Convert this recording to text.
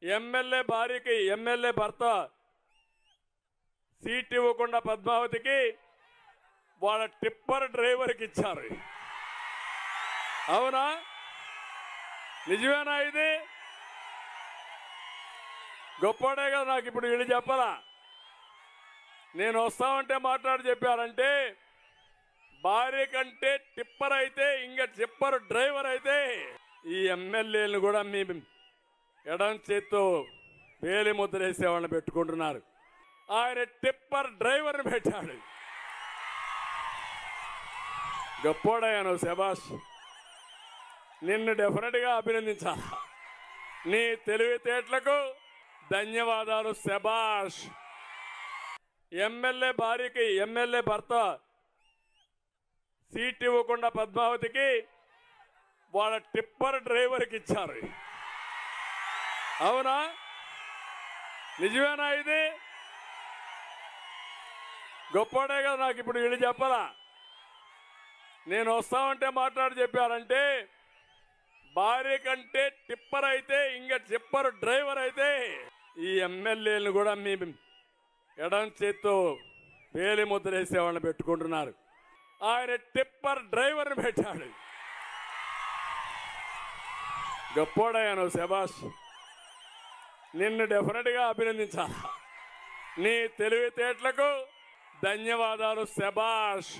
MLA భార్యకి MLA భర్త seat ఇవ్వకుండా పద్మావతికి వాళ్ళ టిప్పర్ డ్రైవర్కి ఇచ్చారు. అవునా? నిజమేనా? ఇది గొప్పడే కదా. నాకు ఇప్పుడు వీళ్ళు చెప్పాలా? నేను వస్తామంటే మాట్లాడి చెప్పారంటే భార్య కంటే టిప్పర్ అయితే ఇంకా టిప్పర్ డ్రైవర్ అయితే ఈ ఎమ్మెల్యేలను కూడా మీ ఎడం చేత్తో వేలి ముద్రేసేవాళ్ళని పెట్టుకుంటున్నారు. ఆయన టిప్పర్ డ్రైవర్ని పెట్టాడు. గొప్పోడయ్యాను. శభాష్. నిన్ను డెఫినెట్గా అభినందించాలి. నీ తెలివితేటలకు ధన్యవాదాలు. శభాష్. ఎమ్మెల్యే భార్యకి ఎమ్మెల్యే భర్త సీట్ ఇవ్వకుండా పద్మావతికి వాళ్ళ టిప్పర్ డ్రైవర్కి ఇచ్చారు. అవునా? నిజమేనా? ఇది గొప్పడే కదా. నాకు ఇప్పుడు వీళ్ళు చెప్పాలా? నేను వస్తామంటే మాట్లాడి చెప్పారంటే భార్య కంటే టిప్పర్ అయితే ఇంకా టిప్పర్ డ్రైవర్ అయితే ఈ ఎమ్మెల్యేలను కూడా మీ ఎడం చేత్తో వేలి ముద్రేసేవాళ్ళని పెట్టుకుంటున్నారు. ఆయన టిప్పర్ డ్రైవర్ని పెట్టాడు. గొప్పోడయ్యాను. శభాష్. నిన్ను డెఫినెట్గా అభినందించాలి. నీ తెలివితేటలకు ధన్యవాదాలు. శభాష్.